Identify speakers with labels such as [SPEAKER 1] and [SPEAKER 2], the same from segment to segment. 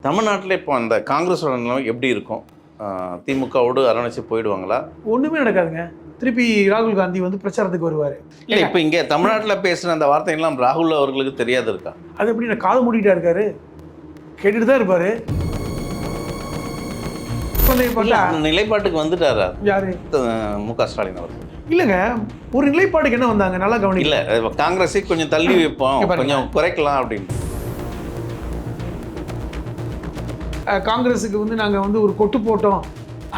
[SPEAKER 1] தமிழ்நாட்டில் இப்போ அந்த காங்கிரஸோட நிலைமை எப்படி இருக்கும்? திமுகவோடு அரவணைச்சு போயிடுவாங்களா?
[SPEAKER 2] ஒன்றுமே நடக்காதுங்க. திருப்பி ராகுல் காந்தி வந்து பிரச்சாரத்துக்கு வருவார்.
[SPEAKER 1] இல்லை, இப்போ இங்கே தமிழ்நாட்டில் பேசுகிற அந்த வார்த்தைகள்லாம் ராகுல் அவர்களுக்கு தெரியாது இருக்கா?
[SPEAKER 2] அது எப்படி நான் காது மூடிட்டா இருக்காரு, கேட்டுட்டு தான் இருப்பார்.
[SPEAKER 1] நிலைப்பாட்டுக்கு வந்துட்டாரா
[SPEAKER 2] யாரு?
[SPEAKER 1] மு.க. ஸ்டாலின் அவர்கள்.
[SPEAKER 2] இல்லைங்க, ஒரு நிலைப்பாடுக்கு என்ன வந்தாங்க நல்லா கவனிக்க.
[SPEAKER 1] இல்லை, காங்கிரஸை கொஞ்சம் தள்ளி வைப்போம், கொஞ்சம் குறைக்கலாம் அப்படின்னு.
[SPEAKER 2] காங்கிரஸுக்கு வந்து நாங்கள் வந்து ஒரு கொட்டு போட்டோம்,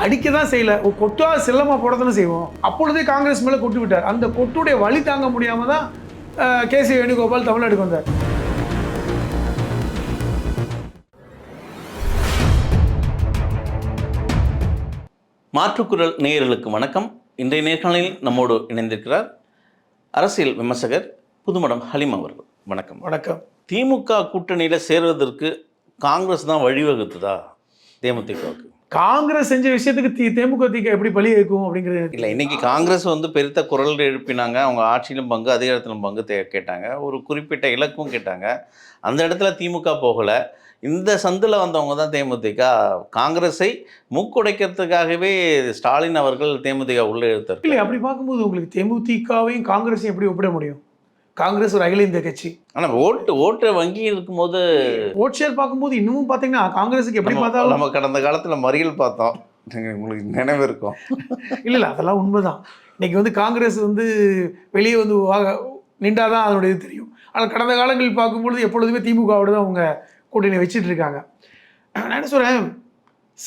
[SPEAKER 2] அடிக்க தான் செய்யல, ஒரு கொட்டா செல்லமாக போட தானே செய்வோம். அப்பொழுதே காங்கிரஸ் மேலே கொட்டு விட்டார். அந்த கொட்டுடைய வழி தாங்க முடியாமல் தான் கே.சி. வேணுகோபால் தமிழ்நாட்டுக்கு வந்தார்.
[SPEAKER 1] மாற்றுக்குரல் நேயர்களுக்கு வணக்கம். இன்றைய நேர்காணலில் நம்மோடு இணைந்திருக்கிறார் அரசியல் விமர்சகர் புதுமடம் ஹலீம் அவர்கள். வணக்கம்.
[SPEAKER 2] வணக்கம்.
[SPEAKER 1] திமுக கூட்டணியில் சேர்வதற்கு காங்கிரஸ் தான் வழிவகுத்துதா தேமுதிகவுக்கு?
[SPEAKER 2] காங்கிரஸ் செஞ்ச விஷயத்துக்கு தேமுதிக எப்படி பழி வைக்கும் அப்படிங்கிறது
[SPEAKER 1] இல்லை. இன்னைக்கு காங்கிரஸ் வந்து பெருத்த குரல் எழுப்பினாங்க. அவங்க ஆட்சியிலும் பங்கு, அதிகாரத்திலும் பங்கு கேட்டாங்க. ஒரு குறிப்பிட்ட இலக்கும் கேட்டாங்க. அந்த இடத்துல திமுக போகலை. இந்த சந்தில் வந்தவங்க தான் தேமுதிக. காங்கிரஸை மூக்குடைக்கிறதுக்காகவே ஸ்டாலின் அவர்கள் தேமுதிக உள்ளே எடுத்தார்.
[SPEAKER 2] இல்லை, அப்படி பார்க்கும்போது உங்களுக்கு தேமுதிகவையும் காங்கிரஸையும் எப்படி ஒப்பிட முடியும்? காங்கிரஸ் ஒரு அகில இந்திய கட்சி.
[SPEAKER 1] ஆனால் ஓட்டு வங்கி இருக்கும்போது
[SPEAKER 2] ஓட் ஷேர் பார்க்கும்போது இன்னமும் பார்த்தீங்கன்னா காங்கிரஸுக்கு எப்படி பார்த்தாலும்
[SPEAKER 1] நம்ம கடந்த காலத்தில் மறியல் பார்த்தோம், உங்களுக்கு நினைவு இருக்கும்.
[SPEAKER 2] இல்லை, அதெல்லாம் உண்மைதான். இன்னைக்கு வந்து காங்கிரஸ் வந்து வெளியே வந்து நின்றாதான் அதனுடைய இது தெரியும். ஆனால் கடந்த காலங்களில் பார்க்கும்பொழுது எப்பொழுதுமே திமுகவோட தான் அவங்க கூட்டணி வச்சுட்டு இருக்காங்க. நான் என்ன சொல்கிறேன்,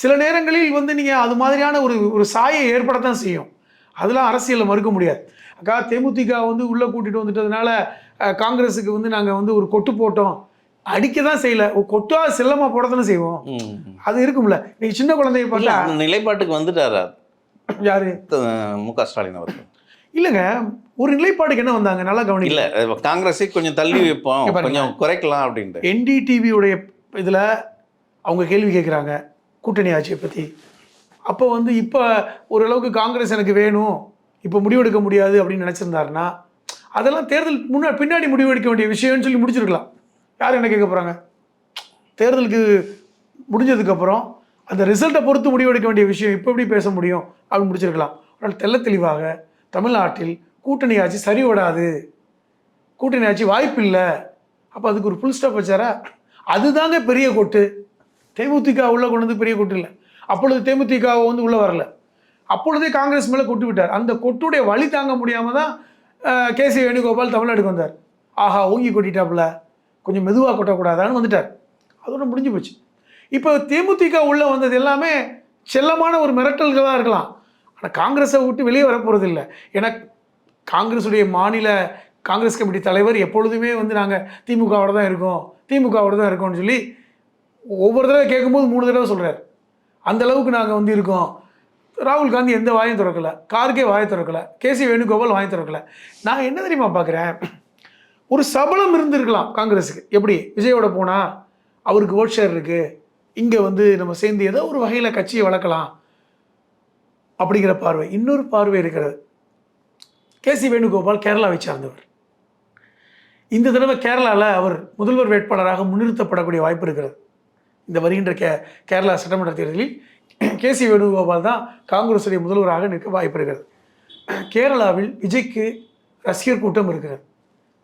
[SPEAKER 2] சில நேரங்களில் வந்து நீங்கள் அது மாதிரியான ஒரு சாயை ஏற்படத்தான் செய்யும். அதெல்லாம் அரசியலில் மறுக்க முடியாது. அக்கா தேமுதிக வந்து உள்ளே கூட்டிகிட்டு வந்துட்டதுனால காங்கிரஸுக்கு வந்து நாங்கள் வந்து ஒரு கொட்டு போட்டோம், அடிக்க தான் செய்யல, ஒரு கொட்டா செல்லமாக போட தானே செய்வோம். அது இருக்கும்ல. நீங்கள் சின்ன குழந்தைய பார்த்தா
[SPEAKER 1] நிலைப்பாட்டுக்கு வந்துட்டாரா
[SPEAKER 2] யாரு?
[SPEAKER 1] மு.க. ஸ்டாலின் அவர்கள்.
[SPEAKER 2] இல்லைங்க, ஒரு நிலைப்பாடுக்கு என்ன வந்தாங்க நல்லா கவனிக்க.
[SPEAKER 1] இல்லை, காங்கிரஸை கொஞ்சம் தள்ளி வைப்போம், கொஞ்சம் குறைக்கலாம் அப்படின்ட்டு.
[SPEAKER 2] NDTVயுடைய இதில் அவங்க கேள்வி கேட்குறாங்க கூட்டணி ஆட்சியை பற்றி. அப்போ வந்து இப்போ ஓரளவுக்கு காங்கிரஸ் எனக்கு வேணும், இப்போ முடிவெடுக்க முடியாது அப்படின்னு நினச்சிருந்தாருன்னா அதெல்லாம் தேர்தல் பின்னாடி முடிவெடுக்க வேண்டிய விஷயம்னு சொல்லி முடிச்சிருக்கலாம். யார் என்ன கேட்க போகிறாங்க? தேர்தலுக்கு முடிஞ்சதுக்கப்புறம் அந்த ரிசல்ட்டை பொறுத்து முடிவெடுக்க வேண்டிய விஷயம் இப்போ எப்படி பேச முடியும் அப்படின்னு முடிச்சிருக்கலாம். ஆனால் தெள்ள தெளிவாக தமிழ்நாட்டில் கூட்டணி ஆட்சி சரிவிடாது, கூட்டணி ஆட்சி வாய்ப்பு இல்லை, அப்போ அதுக்கு ஒரு ஃபுல் ஸ்டாப் வச்சாரா? அதுதாங்க பெரிய கொட்டு. தேமுதிக உள்ளே கொண்டு வந்து பெரிய கொட்டு இல்லை. அப்பொழுது தேமுதிக வந்து உள்ளே வரல, அப்பொழுதே காங்கிரஸ் மேலே கொட்டு விட்டார். அந்த கொட்டுடைய வழி தாங்க முடியாமல் தான் கே.சி. வேணுகோபால் தமிழ்நாட்டுக்கு வந்தார். ஆஹா, ஓங்கி கொட்டிட்டாப்புல, கொஞ்சம் மெதுவாக கொட்டக்கூடாதான்னு வந்துட்டார். அதோட முடிஞ்சு போச்சு. இப்போ தேமுதிக உள்ளே வந்தது எல்லாமே செல்லமான ஒரு மிரட்டல்களாக இருக்கலாம். ஆனால் காங்கிரஸை விட்டு வெளியே வரப்போகிறது இல்லை. ஏன்னா காங்கிரஸுடைய மாநில காங்கிரஸ் கமிட்டி தலைவர் எப்பொழுதுமே வந்து நாங்கள் திமுகவோட தான் இருக்கோம்னு சொல்லி ஒவ்வொரு தடவை கேட்கும்போது 3 தடவை சொல்கிறார். அந்த அளவுக்கு நாங்கள் வந்து இருக்கோம். ராகுல் காந்தி எந்த வாயும் திறக்கலை, கார்கே வாயை திறக்கலை, கே.சி. வேணுகோபால் வாயை திறக்கலை. நான் என்ன தெரியுமா பார்க்குறேன், ஒரு சபலம் இருந்திருக்கலாம் காங்கிரஸுக்கு. எப்படி விஜயோட போனால் அவருக்கு ஓட் ஷேர் இருக்குது, இங்கே வந்து நம்ம சேர்ந்து ஏதோ ஒரு வகையில் கட்சியை வளர்க்கலாம் அப்படிங்கிற பார்வை. இன்னொரு பார்வை இருக்கிறது. கே.சி. வேணுகோபால் கேரளாவை சார்ந்தவர். இந்த தடவை கேரளாவில் அவர் முதல்வர் வேட்பாளராக முன்னிறுத்தப்படக்கூடிய வாய்ப்பு இருக்கிறது. இந்த வருகின்ற கேரளா சட்டமன்ற தேர்தலில் கே.சி. வேணுகோபால் தான் காங்கிரஸுடைய முதல்வராக நிற்க வாய்ப்பு இருக்கிறது. கேரளாவில் விஜய்க்கு ரசிகர் கூட்டம் இருக்கிறது.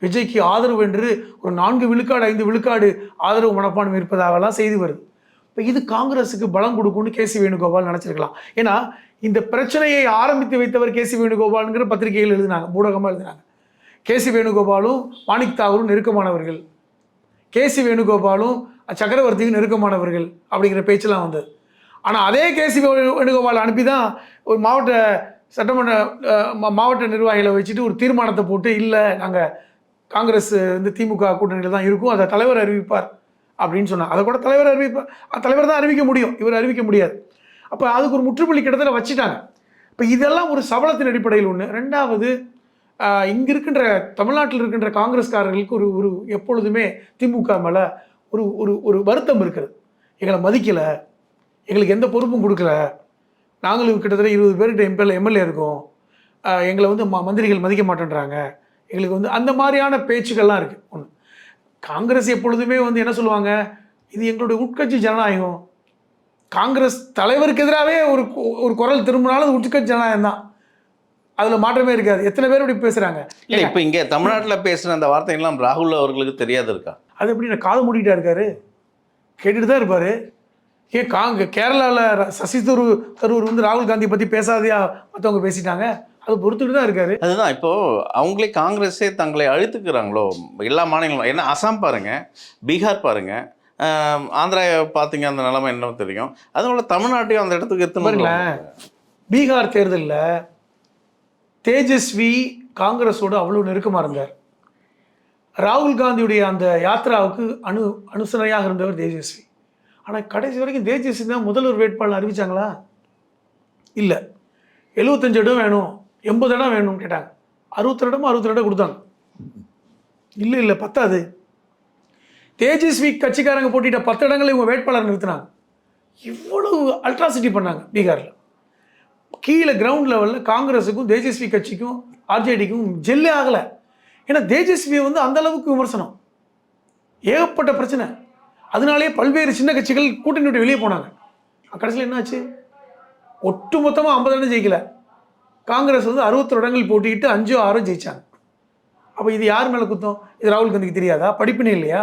[SPEAKER 2] விஜய்க்கு ஆதரவு என்று ஒரு 4 விழுக்காடு 5 விழுக்காடு ஆதரவு மனப்பான்மை இருப்பதாகலாம் செய்தி வருது. இப்போ இது காங்கிரஸுக்கு பலம் கொடுக்கும்னு கே.சி. வேணுகோபால் நினச்சிருக்கலாம். ஏன்னா இந்த பிரச்சனையை ஆரம்பித்து வைத்தவர் கே.சி. வேணுகோபால்ங்கிற பத்திரிகைகள் எழுதினாங்க, ஊடகமாக எழுதினாங்க. கே.சி. வேணுகோபாலும் மாணிக் தாகூரும் நெருக்கமானவர்கள், கே.சி. வேணுகோபாலும் சக்கரவர்த்தியும் நெருக்கமானவர்கள் அப்படிங்கிற பேச்செல்லாம் வந்தது. ஆனால் அதே கே.சி. வேணுகோபால் அனுப்பி தான் ஒரு மாவட்ட நிர்வாகிகளை வச்சுட்டு ஒரு தீர்மானத்தை போட்டு, இல்லை நாங்கள் காங்கிரஸ் வந்து திமுக கூட்டணியில் தான் இருக்கும், அதை தலைவர் அறிவிப்பார் அப்படின்னு சொன்னாங்க. அதை கூட தலைவர் தான் அறிவிக்க முடியும், இவர் அறிவிக்க முடியாது. அப்போ அதுக்கு ஒரு முற்றுப்புள்ளி கிட்டத்தட்ட வச்சுட்டாங்க. இப்போ இதெல்லாம் ஒரு சபலத்தின் அடிப்படையில் ஒன்று. ரெண்டாவது, இங்கே இருக்கின்ற தமிழ்நாட்டில் இருக்கின்ற காங்கிரஸ்காரர்களுக்கு ஒரு எப்பொழுதுமே திமுக மேலே ஒரு வருத்தம் இருக்கிறது. எங்களை மதிக்கலை, எங்களுக்கு எந்த பொறுப்பும் கொடுக்கல, நாங்களும் கிட்டத்தட்ட 20 பேர்கிட்ட எம்எல்ஏ இருக்கோம், எங்களை வந்து மந்திரிகள் மதிக்க மாட்டேன்றாங்க, எங்களுக்கு வந்து அந்த மாதிரியான பேச்சுக்கள்லாம் இருக்குது. ஒன்று, காங்கிரஸ் எப்பொழுதுமே வந்து என்ன சொல்லுவாங்க, இது எங்களுடைய உட்கட்சி ஜனநாயகம். காங்கிரஸ் தலைவருக்கு எதிராகவே ஒரு குரல் திரும்பினாலும் அது உட்கட்சி ஜனநாயகம் தான், அதில் மாற்றமே இருக்காது. எத்தனை பேர் இப்படி பேசுகிறாங்க.
[SPEAKER 1] இல்லை, இப்போ இங்கே தமிழ்நாட்டில் பேசுகிற அந்த வார்த்தைகள்லாம் ராகுல் அவர்களுக்கு தெரியாது இருக்கா?
[SPEAKER 2] அது எப்படி நான் காது மூடிட்டா இருக்காரு, கேட்டுட்டு தான் இருப்பார். ஏன் கேரளாவில் சசி தரூர் வந்து ராகுல் காந்தி பற்றி பேசாதையா மற்றவங்க பேசிட்டாங்க, அது பொறுத்துட்டு தான் இருக்காரு.
[SPEAKER 1] அதுதான் இப்போது அவங்களே காங்கிரஸே தங்களை அழுத்துக்கிறாங்களோ எல்லா மாநிலங்களும். ஏன்னா அசாம் பாருங்கள், பீகார் பாருங்கள், ஆந்திரா பார்த்தீங்க அந்த நிலைமை என்ன தெரியும். அதனால தமிழ்நாட்டையும் அந்த இடத்துக்கு எத்தனை.
[SPEAKER 2] பீகார் தேர்தலில் தேஜஸ்வி காங்கிரஸோடு அவ்வளோ நெருக்கமாக இருந்தார். ராகுல் காந்தியுடைய அந்த யாத்ராவுக்கு அனுசரணையாக இருந்தவர் தேஜஸ்வி. ஆனால் கடைசி வரைக்கும் தேஜஸ்வி தான் முதல்வர் வேட்பாளர் அறிவிச்சாங்களா? இல்லை. 75 இடம் வேணும், 80 இடம் வேணும்னு கேட்டாங்க. 62 இடம் கொடுத்தாங்க. இல்லை பத்தாது. தேஜஸ்வி கட்சிக்காரங்க போட்டிட்ட 10 இடங்களை இவங்க வேட்பாளர் நிறுத்தினாங்க. இவ்வளவு அல்ட்ராசிட்டி பண்ணாங்க பீகாரில். கீழே கிரவுண்ட் லெவலில் காங்கிரஸுக்கும் தேஜஸ்வி கட்சிக்கும் ஆர்ஜேடிக்கும் ஜெல்லே ஆகலை. ஏன்னா தேஜஸ்வியை வந்து அந்த அளவுக்கு விமர்சனம், ஏகப்பட்ட பிரச்சனை. அதனாலேயே பல்வேறு சின்ன கட்சிகள் கூட்டணி விட்டு வெளியே போனாங்க. கடைசியில் என்னாச்சு? ஒட்டு மொத்தமாக 50 இடம் ஜெயிக்கல. காங்கிரஸ் வந்து 61 இடங்கள் போட்டிக்கிட்டு 5 6 ஜெயிச்சாங்க. அப்போ இது யார் மேலே குத்தம்? இது ராகுல் காந்திக்கு தெரியாதா? படிப்பினே இல்லையா?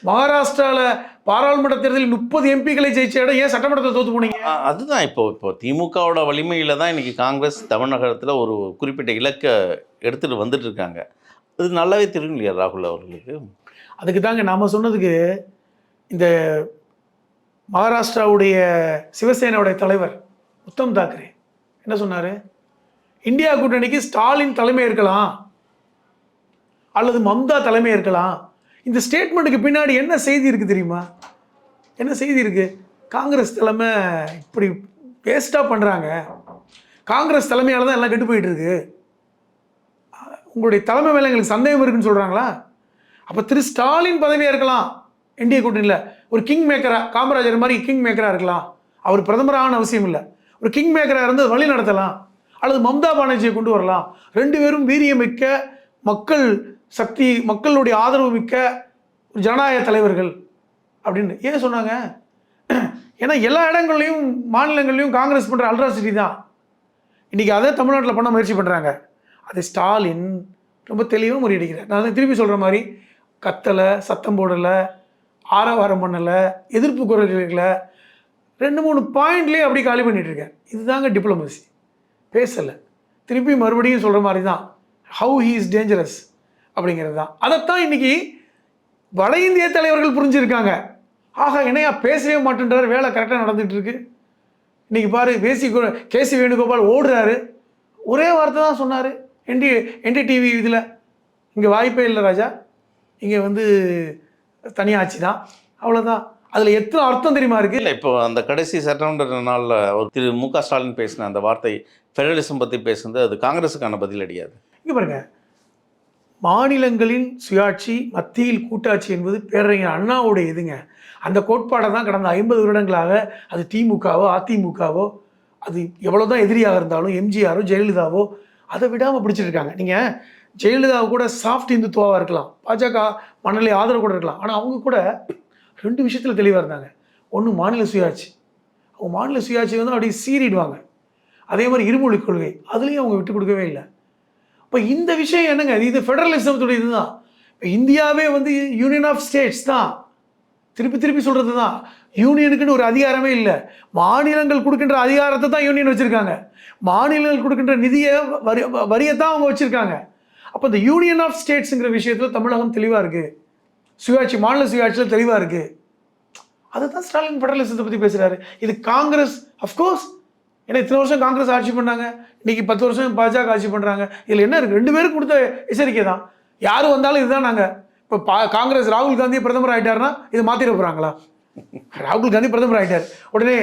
[SPEAKER 2] மகாராஷ்டிராவில் பாராளுமன்ற தேர்தலில் 30 எம்பிக்களை ஜெயிச்ச இடம் ஏன் சட்டமன்றத்தை தோற்று போனீங்க?
[SPEAKER 1] அதுதான் இப்போ திமுகவோட வலிமையில் தான் இன்னைக்கு காங்கிரஸ் தமிழகத்தில் ஒரு குறிப்பிட்ட இலக்கை எடுத்துகிட்டு வந்துட்டு இருக்காங்க. அது நல்லாவே தெரியும் இல்லையா ராகுல் அவர்களுக்கு? அதுக்கு
[SPEAKER 2] தாங்க நாம் சொன்னதுக்கு, இந்த மகாராஷ்டிராவுடைய சிவசேனாவுடைய தலைவர் உத்தம் தாக்கரே என்ன சொன்னார்? இந்தியா கூட்டணிக்கு ஸ்டாலின் தலைமை இருக்கலாம் அல்லது மம்தா தலைமை இருக்கலாம். இந்த ஸ்டேட்மெண்ட்டுக்கு பின்னாடி என்ன செய்தி இருக்குது தெரியுமா? என்ன செய்தி இருக்குது? காங்கிரஸ் தலைமை இப்படி வேஸ்ட்டாக பண்ணுறாங்க, காங்கிரஸ் தலைமையால் தான் எல்லாம் கெட்டு போயிட்டுருக்கு, உங்களுடைய தலைமை மேலே எங்களுக்கு சந்தேகம் இருக்குன்னு சொல்கிறாங்களா? அப்போ திரு ஸ்டாலின் பதவியாக இருக்கலாம் என்டிஏ கூட்டணியில், ஒரு கிங் மேக்கராக, காமராஜர் மாதிரி கிங் மேக்கராக இருக்கலாம். அவர் பிரதமரான அவசியம் இல்லை, ஒரு கிங் மேக்கராக இருந்து வழி நடத்தலாம். அல்லது மம்தா பானர்ஜியை கொண்டு வரலாம். 2 பேரும் வீரியமிக்க, மக்கள் சக்தி, மக்களுடைய ஆதரவு மிக்க ஒரு ஜனநாயக தலைவர்கள் அப்படின்னு ஏன் சொன்னாங்க? ஏன்னா எல்லா இடங்கள்லையும் மாநிலங்கள்லையும் காங்கிரஸ் பண்ணுற அல்ட்ராசிட்டி தான். இன்றைக்கி அதை தமிழ்நாட்டில் பண்ண முயற்சி பண்ணுறாங்க. அதை ஸ்டாலின் ரொம்ப தெளிவாக முறியடிக்கிறார். நான் திருப்பி சொல்கிற மாதிரி கத்தலை, சத்தம் போடலை, ஆரவாரம் பண்ணலை, எதிர்ப்பு குரல்களை 2-3 பாயிண்ட்லேயே அப்படி காலி பண்ணிகிட்ருக்கேன். இதுதாங்க டிப்ளமசி. பேசலை, திருப்பி மறுபடியும் சொல்கிற மாதிரி தான், ஹவு ஹீ இஸ் டேஞ்சரஸ் அப்படிங்கிறது தான். அதைத்தான் இன்றைக்கி வட இந்திய தலைவர்கள் புரிஞ்சுருக்காங்க. ஆகா, என்னையா பேசவே மாட்டேன்றார், வேலை கரெக்டாக நடந்துகிட்டு இருக்கு. இன்றைக்கி பாரு, கேசி வேணுகோபால் ஓடுறாரு, ஒரே வார்த்தை தான் சொன்னார். என்டிடிவி இதில், இங்கே வாய்ப்பே இல்லை ராஜா, இங்கே வந்து தனியாட்சி தான், அவ்வளோதான். அதில் எத்தனை அர்த்தம் தெரியுமா இருக்குது?
[SPEAKER 1] இல்லை, இப்போ அந்த கடைசி சட்டமன்ற நாளில் ஒரு திரு மு.க. ஸ்டாலின் பேசின அந்த வார்த்தை ஃபெடரலிசம் பற்றி பேசுனது, அது காங்கிரஸுக்கான பதில் அடியாது.
[SPEAKER 2] இங்கே பாருங்கள், மாநிலங்களின் சுயாட்சி, மத்தியில் கூட்டாட்சி என்பது பேரறிஞர் அண்ணாவுடைய இதுங்க. அந்த கோட்பாடை தான் கடந்த 50 வருடங்களாக அது திமுகவோ அதிமுகவோ, அது எவ்வளோ தான் எதிரியாக இருந்தாலும் எம்ஜிஆரோ ஜெயலலிதாவோ அதை விடாமல் பிடிச்சிருக்காங்க. நீங்கள் ஜெயலலிதாவை கூட சாஃப்ட் இந்துத்துவாவாக இருக்கலாம், பாஜக மணலை ஆதரவு கூட இருக்கலாம், ஆனால் அவங்க கூட 2 விஷயத்தில் தெளிவாக இருந்தாங்க. ஒன்று மாநில சுயாட்சி, அவங்க மாநில சுயாட்சி வந்து அப்படியே சீறிடுவாங்க. அதே மாதிரி இருமொழிக் கொள்கை, அதுலேயும் அவங்க விட்டு கொடுக்கவே இல்லை. இப்போ இந்த விஷயம் என்னங்க, இது ஃபெடரலிசத்துடைய இதுதான். இப்போ இந்தியாவே வந்து யூனியன் ஆஃப் ஸ்டேட்ஸ் தான், திருப்பி சொல்கிறது தான். யூனியனுக்குன்னு ஒரு அதிகாரமே இல்லை. மாநிலங்கள் கொடுக்கின்ற அதிகாரத்தை தான் யூனியன் வச்சுருக்காங்க. மாநிலங்கள் கொடுக்கின்ற நிதியை வரியை தான் அவங்க வச்சுருக்காங்க. அப்போ இந்த யூனியன் ஆஃப் ஸ்டேட்ஸுங்கிற விஷயத்தில் தமிழகம் தெளிவாக இருக்குது, சுயாட்சி, மாநில சுயாட்சியில் தெளிவாக இருக்குது. அதை தான் ஸ்டாலின் ஃபெடரலிசத்தை பற்றி பேசுகிறாரு. இது காங்கிரஸ் அஃப்கோர்ஸ், ஏன்னா இத்தனை வருஷம் காங்கிரஸ் ஆட்சி பண்ணாங்க, இன்றைக்கி 10 வருஷம் பாஜக ஆட்சி பண்ணுறாங்க. இதில் என்ன இருக்குது? 2 பேருக்கு கொடுத்த எச்சரிக்கை தான். யார் வந்தாலும் இதுதான். நாங்கள் இப்போ காங்கிரஸ் ராகுல் காந்தி பிரதமர் ஆகிட்டாருன்னா இதை மாற்றிட போகிறாங்களா? ராகுல் காந்தி பிரதமர் ஆகிட்டார் உடனே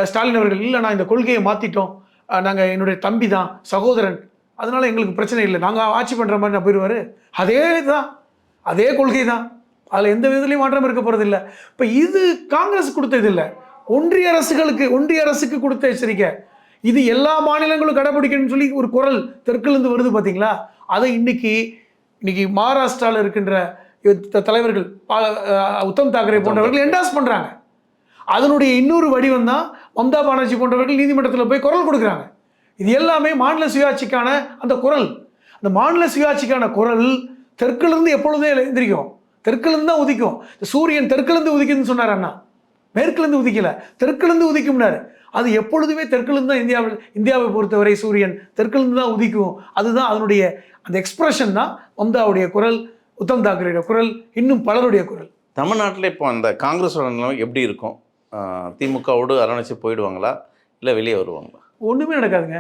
[SPEAKER 2] ஸ்டாலின் அவர்கள், இல்லை நான் இந்த கொள்கையை மாற்றிட்டோம், நாங்கள் என்னுடைய தம்பி தான், சகோதரன், அதனால் எங்களுக்கு பிரச்சனை இல்லை, நாங்கள் ஆட்சி பண்ணுற மாதிரி நான் போயிடுவார். அதே தான், அதே கொள்கை தான், அதில் எந்த விதத்துலையும் மாற்றம் இருக்க போகிறது இல்லை. இப்போ இது காங்கிரஸ் கொடுத்தது இல்லை, ஒன்றிய அரசுக்கு கொடுத்த எச்சரிக்கை. இது எல்லா மாநிலங்களும் கடைபிடிக்கணும்னு சொல்லி ஒரு குரல் தெற்குலேருந்து வருது பார்த்தீங்களா? அதை இன்னைக்கு மகாராஷ்டிராவில் இருக்கின்ற தலைவர்கள் உத்தம் தாக்கரே போன்றவர்கள் என்டாஸ் பண்ணுறாங்க. அதனுடைய இன்னொரு வடிவம் தான் மம்தா பானர்ஜி போன்றவர்கள் நீதிமன்றத்தில் போய் குரல் கொடுக்குறாங்க. இது எல்லாமே மாநில சுயாட்சிக்கான அந்த குரல். அந்த மாநில சுயாட்சிக்கான குரல் தெற்கிலிருந்து எப்பொழுதே எந்திரிக்கும், தெற்கிலிருந்து தான் உதிக்கும். சூரியன் தெற்கிலிருந்து உதிக்குதுன்னு சொன்னார் அண்ணா, மேற்கிலிருந்து உதிக்கல, தெற்கிலிருந்து உதிக்கும்னாரு. அது எப்பொழுதுமே தெற்கிலிருந்து தான் இந்தியாவை பொறுத்தவரை சூரியன் தெற்கிலிருந்து தான் உதிக்கும். அதுதான் அதனுடைய அந்த எக்ஸ்பிரஷன் தான் மம்தாவுடைய குரல், உத்தம் தாக்கரேடைய குரல், இன்னும் பலருடைய குரல்.
[SPEAKER 1] தமிழ்நாட்டில் இப்போ அந்த காங்கிரஸோட நிலைமை எப்படி இருக்கும்? திமுகவோடு அரவணைச்சு போயிடுவாங்களா இல்லை வெளியே வருவாங்களா?
[SPEAKER 2] ஒன்றுமே நடக்காதுங்க.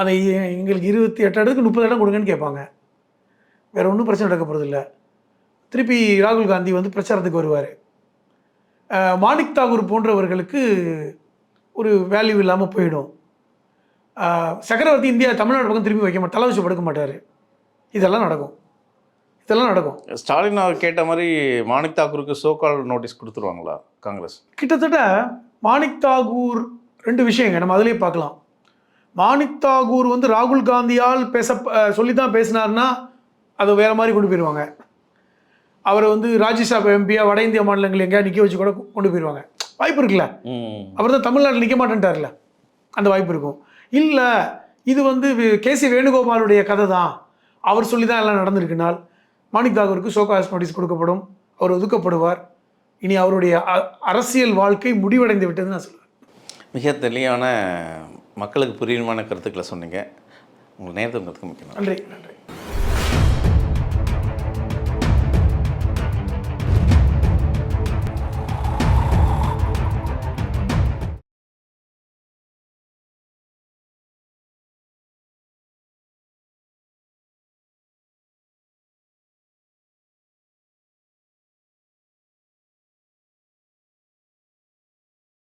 [SPEAKER 2] அதை எங்களுக்கு 28 இடத்துக்கு 30 இடம் கொடுங்கன்னு கேட்பாங்க. வேறு ஒன்றும் பிரச்சனை நடக்க போகிறதில்ல. திருப்பி ராகுல் காந்தி வந்து பிரச்சாரத்துக்கு வருவார். மாணிக் தாகூர் போன்றவர்களுக்கு ஒரு வேல்யூ இல்லாமல் போயிடும். சக்கரவர்த்தி இந்தியா தமிழ்நாடு பக்கம் திரும்பி வைக்க மாட்டார், தலை வச்சு படுக்க மாட்டார். இதெல்லாம் நடக்கும்.
[SPEAKER 1] ஸ்டாலின் அவர் கேட்ட மாதிரி மாணிக் தாகூருக்கு சோகால் நோட்டீஸ் கொடுத்துருவாங்களா காங்கிரஸ்?
[SPEAKER 2] கிட்டத்தட்ட மாணிக் தாகூர் 2 விஷயங்க நம்ம அதிலே பார்க்கலாம். மாணிக் தாகூர் வந்து ராகுல் காந்தியால் சொல்லி தான் பேசினார்னா அதை வேறு மாதிரி கொண்டு போயிடுவாங்க. அவரை வந்து ராஜ்யசபா எம்பியாக வட இந்திய மாநிலங்கள் எங்கேயா நிற்க வச்சு கூட கொண்டு போயிடுவாங்க. வாய்ப்பு இருக்குல்ல. அவர் தான் தமிழ்நாட்டில் நிற்க மாட்டேன்ட்டார்ல, அந்த வாய்ப்பு இருக்கும். இல்லை இது வந்து கேசி வேணுகோபாலுடைய கதை தான், அவர் சொல்லி தான் எல்லாம் நடந்திருக்குனால் மாணிக் தாகூருக்கு ஷோகாஸ் நோட்டீஸ் கொடுக்கப்படும், அவர் ஒதுக்கப்படுவார். இனி அவருடைய அரசியல் வாழ்க்கை முடிவடைந்து விட்டதுன்னு நான் சொல்லுவேன்.
[SPEAKER 1] மிக தெளிவான மக்களுக்கு புரியுமான கருத்துக்களை சொன்னீங்க. உங்கள் நேரத்துக்கு மிக்க நன்றி.
[SPEAKER 2] நன்றி.